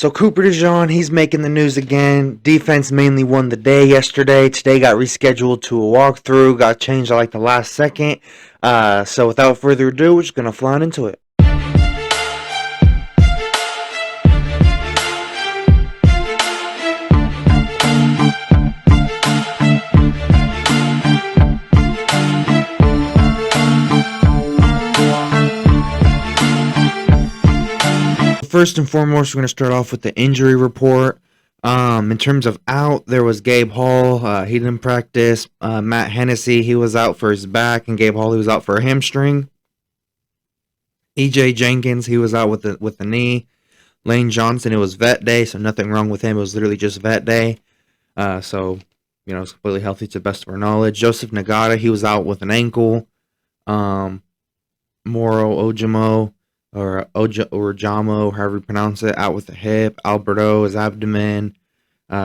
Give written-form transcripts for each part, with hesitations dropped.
So Cooper DeJean, he's making the news again. Defense mainly won the day yesterday. Today got rescheduled to a walkthrough. Got changed at like the last second. So without further ado, we're just gonna fly on into it. First and foremost, we're going to start off with the injury report. In terms of out, there was Gabe Hall. He didn't practice. Matt Hennessy, he was out for his back, and Gabe Hall, he was out for a hamstring. EJ Jenkins, he was out with the knee. Lane Johnson, it was vet day, so nothing wrong with him. It was literally just vet day. So, it's completely healthy to the best of our knowledge. Joseph Nagata, he was out with an ankle. Moro Ojamo, or Jamo, however you pronounce it, out with the hip. Alberto, his abdomen.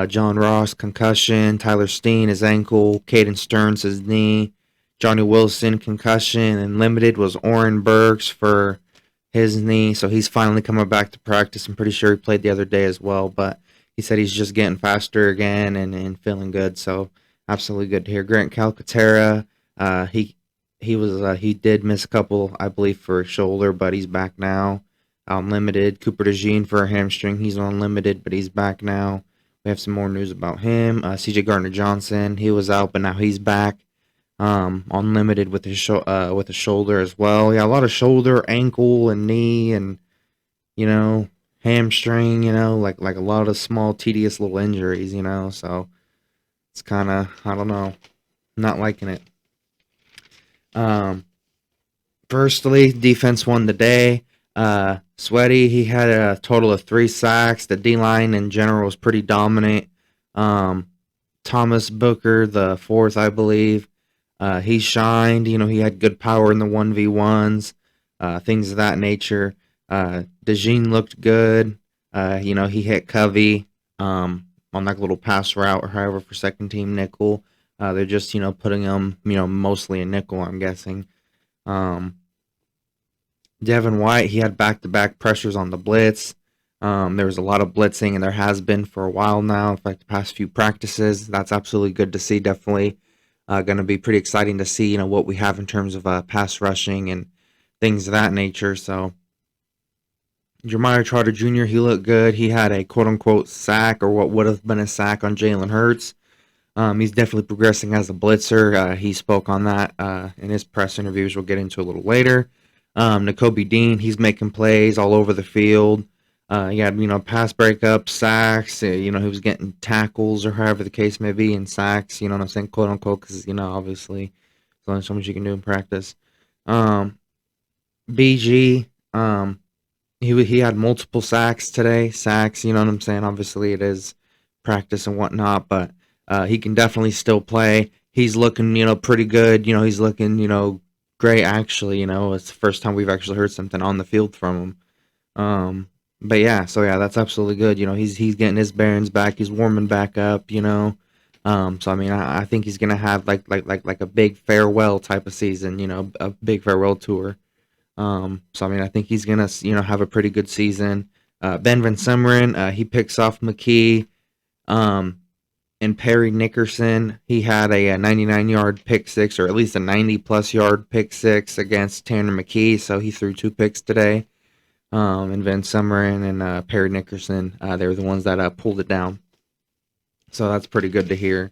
John Ross, concussion. Tyler Steen, his ankle. Caden Stearns, his knee. Johnny Wilson, concussion. And limited was Oren Burks for his knee. So he's finally coming back to practice. I'm pretty sure he played the other day as well. But he said he's just getting faster again and feeling good. So absolutely good to hear. Grant Calcaterra, he did miss a couple, I believe, for his shoulder, but he's back now. Limited. Cooper DeJean for a hamstring. He's on limited, but he's back now. We have some more news about him. CJ Gardner-Johnson, he was out, but now he's back. On limited with his shoulder as well. Yeah, a lot of shoulder, ankle, and knee, and hamstring. Like a lot of small, tedious little injuries. So it's kind of, I don't know, not liking it. Firstly, defense won the day. Sweaty, he had a total of 3 sacks. The D-line in general was pretty dominant. Thomas Booker, the 4th, I believe, he shined. He had good power in the 1v1s, things of that nature. DeJean looked good. He hit Covey on that little pass route, or however, for second team nickel. They're just, putting him, mostly in nickel, I'm guessing. Devin White, he had back-to-back pressures on the blitz. There was a lot of blitzing, and there has been for a while now. In fact, the past few practices, that's absolutely good to see. Definitely going to be pretty exciting to see, what we have in terms of pass rushing and things of that nature. So, Jeremiah Trotter Jr., he looked good. He had a quote-unquote sack, or what would have been a sack, on Jalen Hurts. He's definitely progressing as a blitzer. He spoke on that in his press interviews. We'll get into a little later. Nakobe Dean, he's making plays all over the field. He had, pass breakups, sacks. He was getting tackles, or however the case may be, and sacks. You know what I'm saying, quote unquote, because obviously, there's only so much you can do in practice. BG, he had multiple sacks today. Sacks, you know what I'm saying. Obviously, it is practice and whatnot, but he can definitely still play. He's looking, pretty good. He's looking, great, actually. It's the first time we've actually heard something on the field from him. But yeah, that's absolutely good. He's getting his bearings back. He's warming back up. So I think he's gonna have like a big farewell type of season. A big farewell tour. I think he's gonna have a pretty good season. Ben Van Sumeren, he picks off McKee. And Perry Nickerson, he had a 99-yard pick six, or at least a 90-plus yard pick six against Tanner McKee. So he threw 2 picks today. And Van Sumeren and Perry Nickerson, they were the ones that pulled it down. So that's pretty good to hear.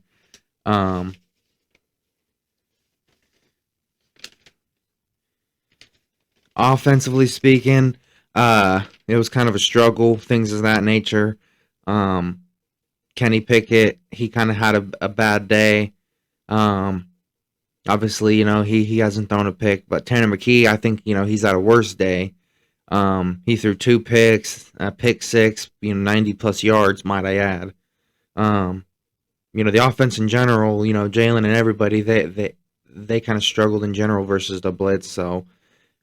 Offensively speaking, it was kind of a struggle, things of that nature. Kenny Pickett, he kind of had a bad day. Obviously, he hasn't thrown a pick, but Tanner McKee, I think, he's had a worse day. He threw 2 picks, a pick six, 90-plus yards, might I add. The offense in general, Jalen and everybody, they kind of struggled in general versus the blitz. So,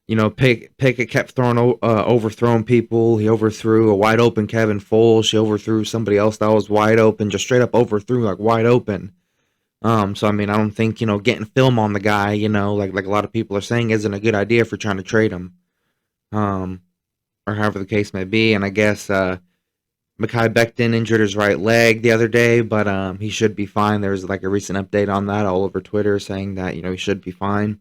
Pickett kept overthrowing people. He overthrew a wide open Kevin Foles. He overthrew somebody else that was wide open, just straight up overthrew, like, wide open. I don't think, getting film on the guy, like a lot of people are saying, isn't a good idea for trying to trade him. Or however the case may be. And I guess Mekhi Becton injured his right leg the other day, but he should be fine. There was like a recent update on that all over Twitter saying that he should be fine.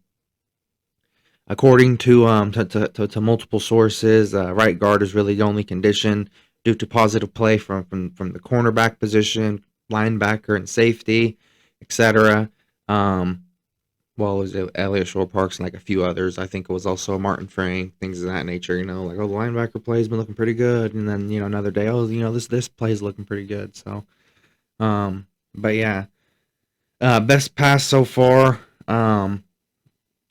According to multiple sources, right guard is really the only condition due to positive play from the cornerback position, linebacker, and safety, etc. Um, well, it was Elliot Shore Parks and like a few others. I think it was also Martin Frank, things of that nature. Like the linebacker play's been looking pretty good, and then another day, this play's looking pretty good. So, but yeah, best pass so far.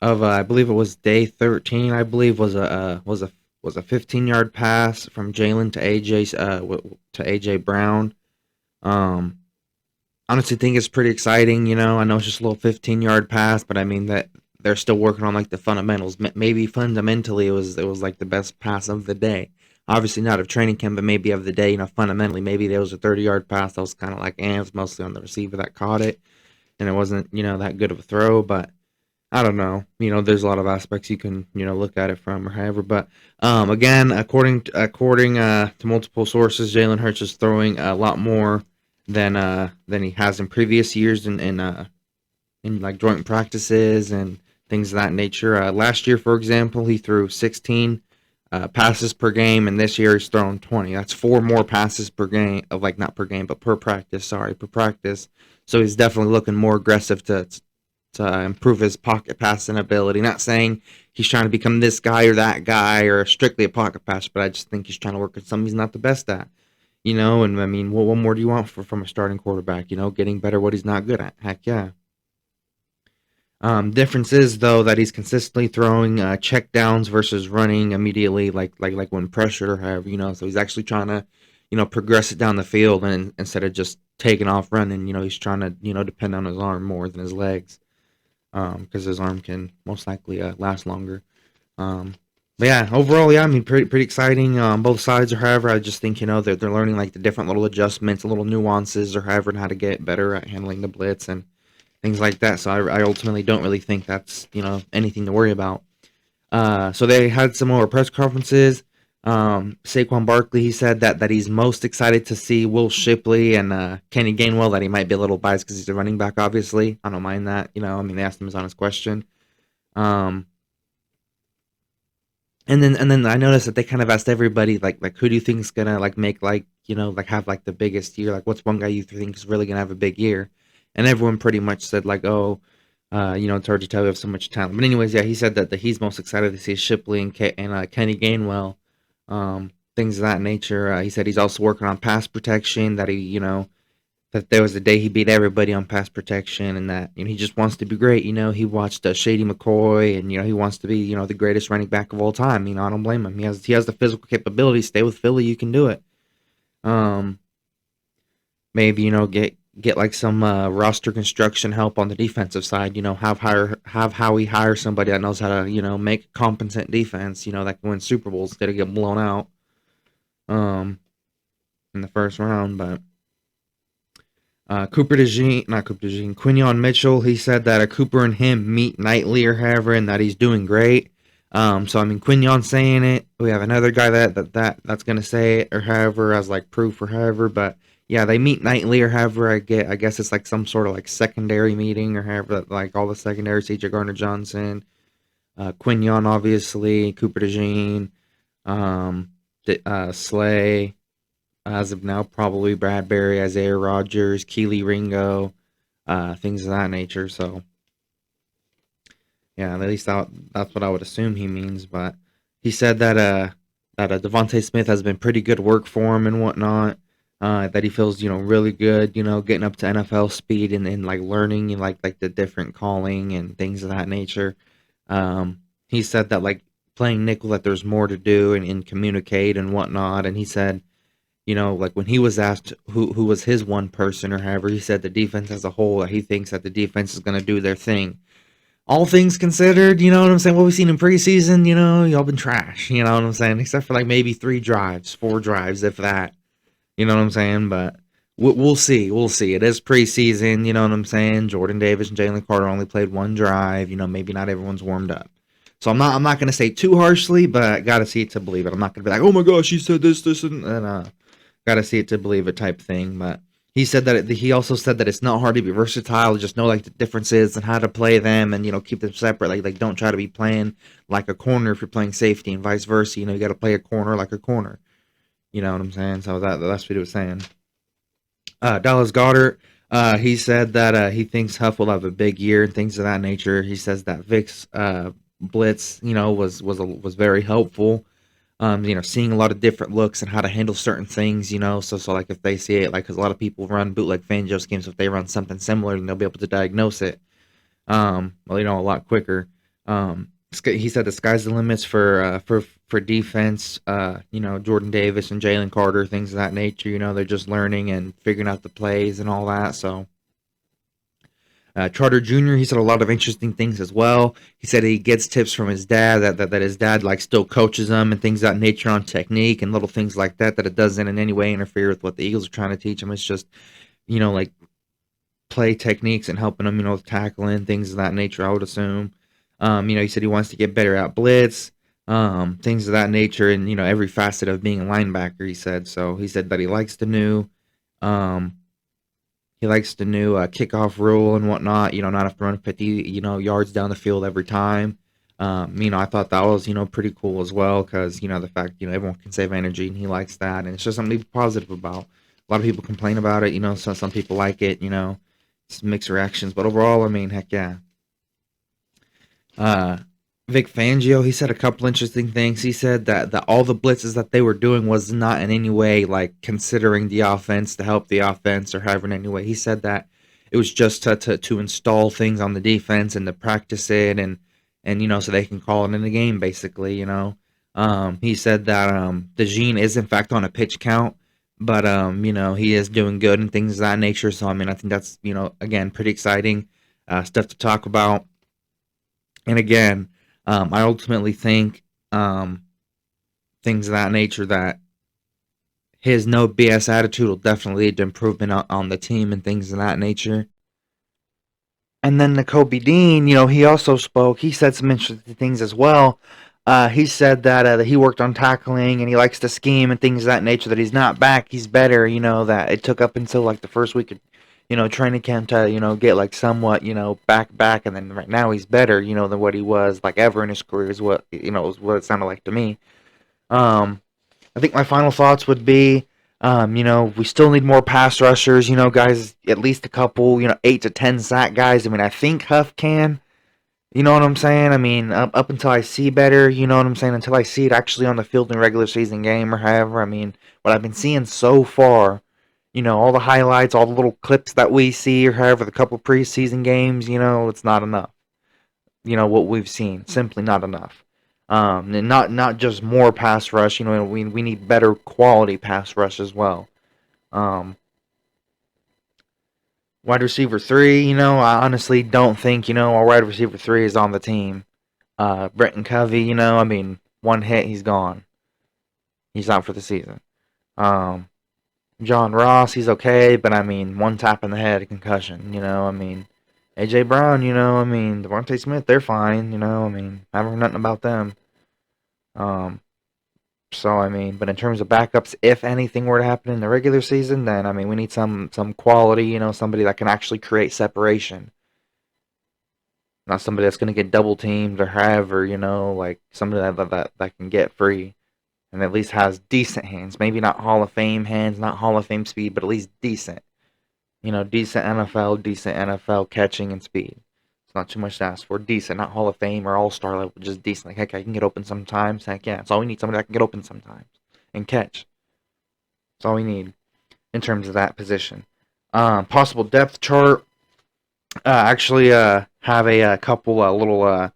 Of I believe it was day 13. I believe was a 15-yard pass from Jalen to AJ Brown. Um, Honestly think it's pretty exciting. I know it's just a little 15-yard pass, but I mean that they're still working on like the fundamentals. Maybe fundamentally it was like the best pass of the day. Obviously not of training camp, but maybe of the day. Fundamentally maybe there was a 30-yard pass that was kind of like it mostly on the receiver that caught it, and it wasn't that good of a throw, but. I don't know. There's a lot of aspects you can look at it from or however. But again, according to multiple sources, Jalen Hurts is throwing a lot more than he has in previous years in like joint practices and things of that nature. Last year, for example, he threw 16 passes per game, and this year he's thrown 20. That's 4 more passes per game of like not per game, but per practice. Sorry, per practice. So he's definitely looking more aggressive to improve his pocket passing ability. Not saying he's trying to become this guy or that guy or strictly a pocket passer, but I just think he's trying to work at something he's not the best at. And I mean, what more do you want from a starting quarterback? Getting better what he's not good at. Heck yeah. Difference is though that he's consistently throwing check downs versus running immediately, like when pressured or however. So he's actually trying to, progress it down the field, and instead of just taking off running, he's trying to, depend on his arm more than his legs, because his arm can most likely last longer. But yeah, overall, yeah, I mean, pretty exciting on both sides. Or however, I just think they're learning like the different little adjustments, little nuances, or however, and how to get better at handling the blitz and things like that. So I ultimately don't really think that's anything to worry about. So they had some more press conferences. Saquon Barkley, he said that he's most excited to see Will Shipley and Kenny Gainwell. That he might be a little biased because he's a running back. Obviously, I don't mind that. I mean, they asked him his honest question. And then I noticed that they kind of asked everybody like who do you think is gonna like make like like have like the biggest year, like what's one guy you think is really gonna have a big year, and everyone pretty much said like it's hard to tell, we have so much talent. But anyways, yeah, he said that he's most excited to see Shipley and Kenny Gainwell, things of that nature. He said he's also working on pass protection, that that there was a day he beat everybody on pass protection, and that he just wants to be great. He watched Shady McCoy, and he wants to be the greatest running back of all time. I don't blame him. He has the physical capability. Stay with Philly, you can do it. Um, Maybe get like some roster construction help on the defensive side. Have Howie hire somebody that knows how to make competent defense. That can win Super Bowls instead of get blown out in the first round, but. Quinyon Mitchell, he said that Cooper and him meet nightly or however, and that he's doing great. So I mean, Quinyon saying it. We have another guy that's gonna say it or however as like proof or however, but yeah, they meet nightly or however. I guess it's like some sort of like secondary meeting or however, like all the secondary, C.J. Gardner-Johnson, Quinyon obviously, Cooper DeJean, Slay. As of now, probably Bradbury, Isaiah Rogers, Keely Ringo, things of that nature. So, yeah, at least that's what I would assume he means. But he said that Devontae Smith has been pretty good work for him and whatnot. That he feels really good, getting up to NFL speed and like learning and like the different calling and things of that nature. He said that like playing nickel, that there's more to do and communicate and whatnot. And he said, like when he was asked who was his one person or however, he said the defense as a whole, that he thinks that the defense is going to do their thing. All things considered, you know what I'm saying? What we've seen in preseason, y'all been trash, you know what I'm saying? Except for like maybe 4 drives, if that, you know what I'm saying? But we'll see. We'll see. It is preseason, you know what I'm saying? Jordan Davis and Jalen Carter only played 1 drive. Maybe not everyone's warmed up. So I'm not going to say too harshly, but I got to see it to believe it. I'm not going to be like, oh my gosh, he said this, and got to see it to believe it type thing. But he said that he also said that it's not hard to be versatile. Just know like the differences and how to play them, and keep them separate. Like don't try to be playing like a corner if you're playing safety, and vice versa. You got to play a corner like a corner. You know what I'm saying? So that's what he was saying. Dallas Goddard, he said that he thinks Huff will have a big year and things of that nature. He says that Vic's blitz, was very helpful. Seeing a lot of different looks and how to handle certain things. So like if they see it, like because a lot of people run bootleg Fangio schemes, if they run something similar, then they'll be able to diagnose it. A lot quicker. He said the sky's the limits for defense. Jordan Davis and Jalen Carter, things of that nature. They're just learning and figuring out the plays and all that. So Charter Jr., he said a lot of interesting things as well. He said he gets tips from his dad, that his dad like still coaches him and things of that nature on technique and little things like that, that it doesn't in any way interfere with what the Eagles are trying to teach him. It's just, like play techniques and helping him, with tackling, things of that nature, I would assume. He said he wants to get better at blitz, things of that nature, and, every facet of being a linebacker, he said. So he said that um, he likes the new kickoff rule and whatnot. Not have to run 50, yards down the field every time. I thought that was, pretty cool as well because, the fact, everyone can save energy and he likes that. And it's just something to be positive about. A lot of people complain about it, so some people like it, it's mixed reactions. But overall, heck yeah. Uh, Vic Fangio, he said a couple interesting things. He said that all the blitzes that they were doing was not in any way like considering the offense to help the offense or however in any way. He said that it was just to install things on the defense and to practice it and so they can call it in the game basically. He said that the Gene is in fact on a pitch count, but he is doing good and things of that nature. So I think that's again pretty exciting stuff to talk about. And again, I ultimately think things of that nature that his no BS attitude will definitely lead to improvement on the team and things of that nature. And then the Kobe Dean, he also spoke. He said some interesting things as well. He said that he worked on tackling and he likes to scheme and things of that nature. That he's not back, he's better. That it took up until like the first week of training camp to get like somewhat back, and then right now he's better than what he was like ever in his career is what is what it sounded like to me. I think my final thoughts would be, we still need more pass rushers, guys, at least a couple, 8 to 10 sack guys. I think Huff can, you know what I'm saying? Up until I see better, you know what I'm saying? Until I see it actually on the field in a regular season game or however, what I've been seeing so far, all the highlights, all the little clips that we see or however, the couple preseason games, it's not enough. What we've seen, simply not enough. And not just more pass rush. We need better quality pass rush as well. Um, Wide receiver three. I honestly don't think our wide receiver three is on the team. Brenton Covey. One hit, he's gone. He's out for the season. Um, John Ross, he's okay, but one tap in the head, concussion. AJ Brown. Devontae Smith, they're fine. Haven't heard nothing about them. Um, So but in terms of backups, if anything were to happen in the regular season, then we need some quality, somebody that can actually create separation, not somebody that's going to get double teamed or however, like somebody that can get free and at least has decent hands, maybe not Hall of Fame hands, not Hall of Fame speed, but at least decent, decent NFL catching and speed. It's not too much to ask for. Decent, not Hall of Fame or All Star level, just decent. Like heck, I can get open sometimes. Heck yeah, it's all we need. Somebody that can get open sometimes and catch. That's all we need in terms of that position. Possible depth chart. Actually, have a couple little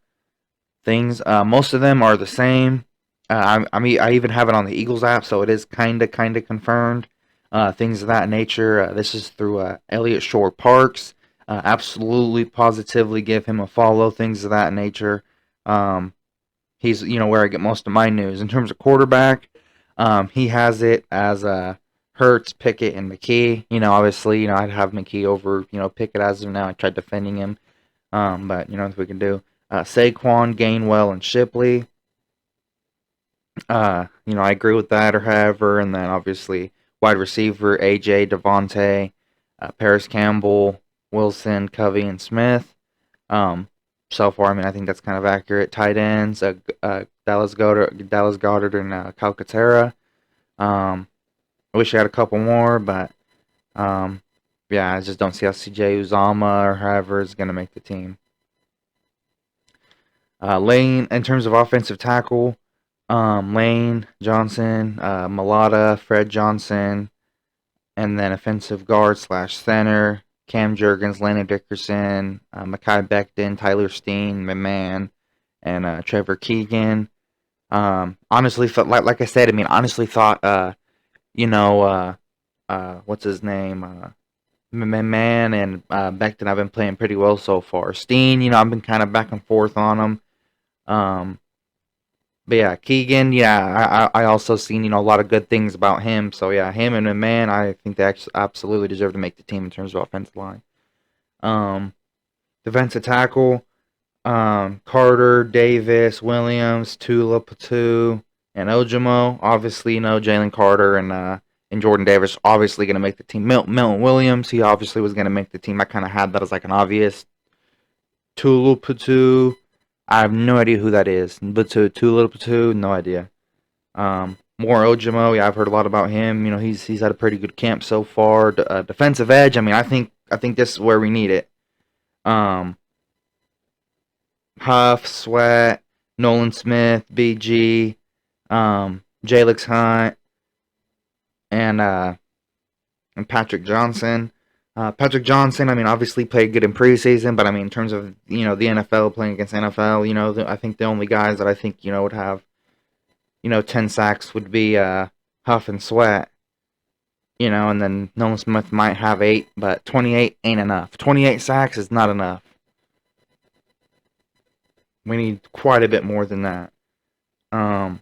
things. Most of them are the same. I even have it on the Eagles app, so it is kinda confirmed. Things of that nature. This is through Elliott Shore Parks. Absolutely, positively give him a follow. Things of that nature. He's where I get most of my news in terms of quarterback. He has it as Hurts, Pickett, and McKee. Obviously, I'd have McKee over Pickett as of now. I tried defending him, but if we can do Saquon, Gainwell, and Shipley. I agree with that or however, and then obviously wide receiver, AJ, Devontae, Paris Campbell, Wilson, Covey, and Smith. So far, I mean, I think that's kind of accurate. Tight ends, Dallas Goddard, and Calcaterra. I wish I had a couple more, but yeah, I just don't see how CJ Uzama or whoever is going to make the team. Lane, in terms of offensive tackle, Lane, Johnson, Malata, Fred Johnson, and then offensive guard slash center, Cam Jurgens, Landon Dickerson, Mekhi Becton, Tyler Steen, my man, and Trevor Keegan. Honestly, like I said, I mean, honestly thought, what's his name? Man and Becton, I've been playing pretty well so far. Steen, I've been kind of back and forth on him. But yeah, Keegan, yeah, I also seen, a lot of good things about him. So yeah, him and man, I think they absolutely deserve to make the team in terms of offensive line. Defensive tackle, Carter, Davis, Williams, Tula, Patu, and Ojimo. Obviously, Jalen Carter and Jordan Davis obviously going to make the team. Milton Williams, he obviously was going to make the team. I kind of had that as like an obvious. Tula, Patu, I have no idea who that is. But Tula, Patu, no idea. More Ojimo, yeah, I've heard a lot about him. He's had a pretty good camp so far. Defensive edge, I mean, I think this is where we need it. Huff, Sweat, Nolan Smith, BG, Jalix Hunt, and Patrick Johnson. Patrick Johnson, I mean, obviously played good in preseason, but I mean, in terms of, the NFL, playing against NFL, I think the only guys that I think, would have, 10 sacks would be Huff and Sweat, and then Nolan Smith might have 8, but 28 ain't enough. 28 sacks is not enough. We need quite a bit more than that. And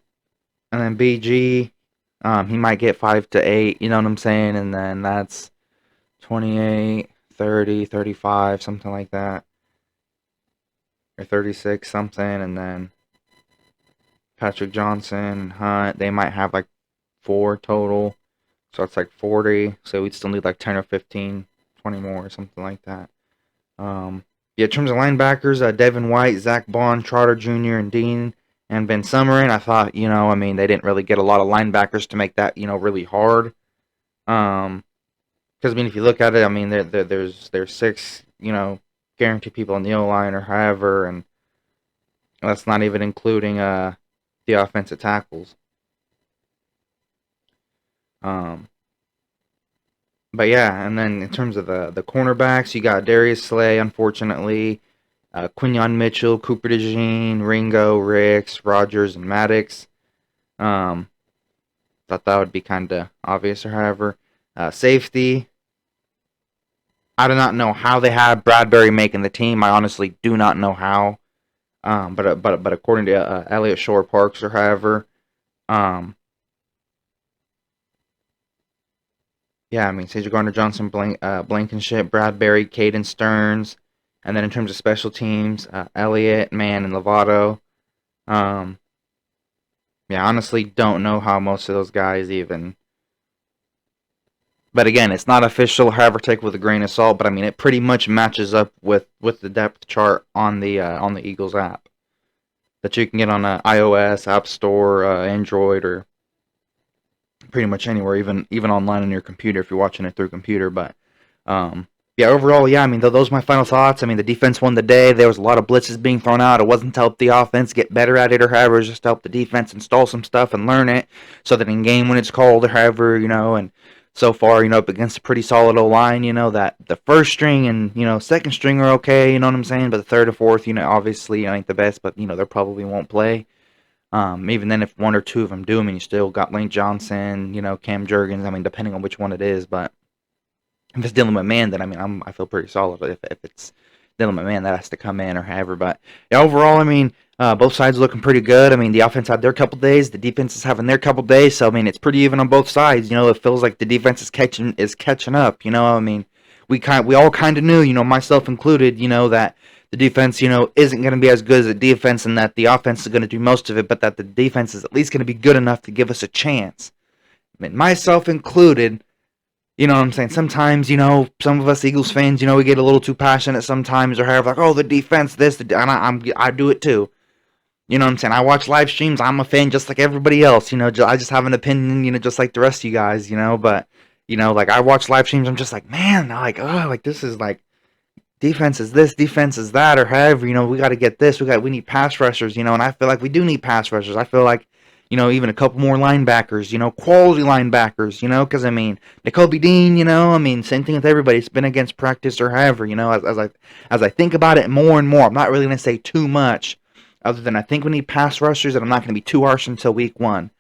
then BG, he might get 5 to 8, you know what I'm saying? And then that's 28, 30, 35, something like that. Or 36, something. And then Patrick Johnson and Hunt, they might have like 4 total. So it's like 40. So we'd still need like 10 or 15, 20 more, or something like that. Yeah, in terms of linebackers, Devin White, Zach Bond, Trotter Jr., and Dean, and Ben Summerin, I thought, I mean, they didn't really get a lot of linebackers to make that, really hard. Because, I mean, if you look at it, I mean, there's 6, guaranteed people on the O-line or however, and that's not even including the offensive tackles. But yeah, and then in terms of the cornerbacks, you got Darius Slay, unfortunately, Quinyon Mitchell, Cooper DeJean, Ringo, Ricks, Rogers, and Maddox. Thought that would be kind of obvious, or however. Safety, I do not know how they had Bradbury making the team. I honestly do not know how. But according to Elliott Shore Parks, or however, yeah, I mean, Cedric Gardner-Johnson, Blankenship, Bradbury, Caden Stearns, and then in terms of special teams, Elliott, Mann, and Lovato. Yeah, honestly, don't know how most of those guys even. But again, it's not official. However, take it with a grain of salt. But I mean, it pretty much matches up with the depth chart on the Eagles app that you can get on iOS, App Store, Android, or pretty much anywhere, even online on your computer if you're watching it through computer. But yeah, overall, yeah, I mean, those are my final thoughts. I mean, the defense won the day. There was a lot of blitzes being thrown out. It wasn't to help the offense get better at it or however. It was just to help the defense install some stuff and learn it so that in game when it's called or however, and so far, up against a pretty solid O-line, that the first string and, second string are okay, you know what I'm saying? But the third or fourth, obviously ain't the best, but, they probably won't play. Even then, if 1 or 2 of them do, I mean, you still got Lane Johnson, Cam Jurgens, I mean, depending on which one it is, but if it's Dylan McMahon, then, I mean, I feel pretty solid. If it's Dylan McMahon, that has to come in or however, but yeah, overall, I mean, both sides looking pretty good. I mean, the offense had their couple days, the defense is having their couple days. So I mean, it's pretty even on both sides. It feels like the defense is catching up. I mean, we all kind of knew, myself included, that the defense, isn't going to be as good as the defense, and that the offense is going to do most of it, but that the defense is at least going to be good enough to give us a chance. myself included, you know what I'm saying? Sometimes, some of us Eagles fans, we get a little too passionate sometimes, or have like, oh, the defense, this, and I do it too. You know what I'm saying? I watch live streams. I'm a fan just like everybody else. I just have an opinion, just like the rest of you guys. But like I watch live streams. I'm just like, man, like, oh, like this is like defense is this, defense is that, or however. We got to get this. We need pass rushers. And I feel like we do need pass rushers. I feel like even a couple more linebackers. Quality linebackers. Because I mean, N'Kobe Dean. Same thing with everybody. It's been against practice or however. As I think about it more and more, I'm not really gonna say too much. Other than I think we need pass rushers, and I'm not going to be too harsh until week 1.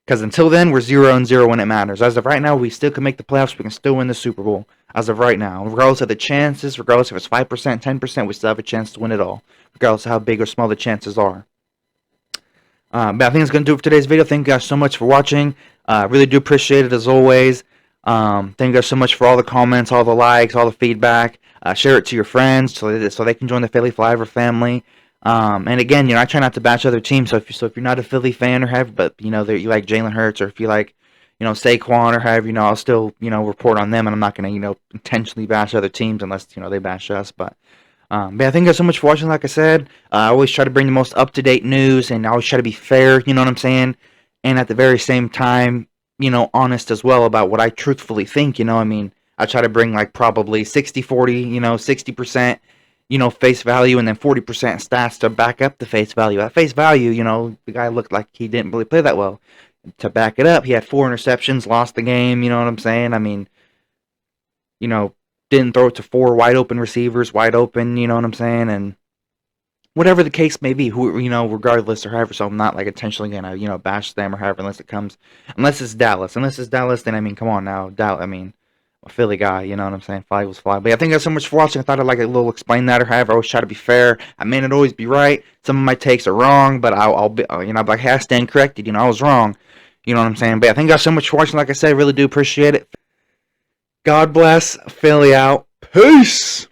Because until then, we're 0-0 when it matters. As of right now, we still can make the playoffs. We can still win the Super Bowl. As of right now. Regardless of the chances, regardless if it's 5%, 10%, we still have a chance to win it all. Regardless of how big or small the chances are. But I think it's going to do it for today's video. Thank you guys so much for watching. Really do appreciate it as always. Thank you guys so much for all the comments, all the likes, all the feedback. Share it to your friends so they can join the Philly Flyover family. And again, I try not to bash other teams. So if you're not a Philly fan or have, but you like Jalen Hurts, or if you like, Saquon or however, I'll still, report on them, and I'm not gonna, intentionally bash other teams unless they bash us. But yeah, thank you guys so much for watching. Like I said, I always try to bring the most up to date news, and I always try to be fair. You know what I'm saying? And at the very same time, honest as well about what I truthfully think. I try to bring like probably 60-40, 60%. Face value, and then 40% stats to back up the face value. At face value, the guy looked like he didn't really play that well. To back it up, he had 4 interceptions, lost the game, you know what I'm saying? I mean, didn't throw it to 4 wide open receivers, wide open, you know what I'm saying? And whatever the case may be, regardless or however, so I'm not like intentionally gonna, bash them or however, unless it's Dallas. Unless it's Dallas, then I mean, come on now, Dallas, I mean, a Philly guy, you know what I'm saying? Fly was fly. But yeah, thank you guys so much for watching. I thought I'd like a little explain that or however. I always try to be fair. I may not always be right. Some of my takes are wrong, but I'll be, I'll be like, hey, I stand corrected. I was wrong. You know what I'm saying? But yeah, thank you guys so much for watching. Like I said, I really do appreciate it. God bless. Philly out. Peace.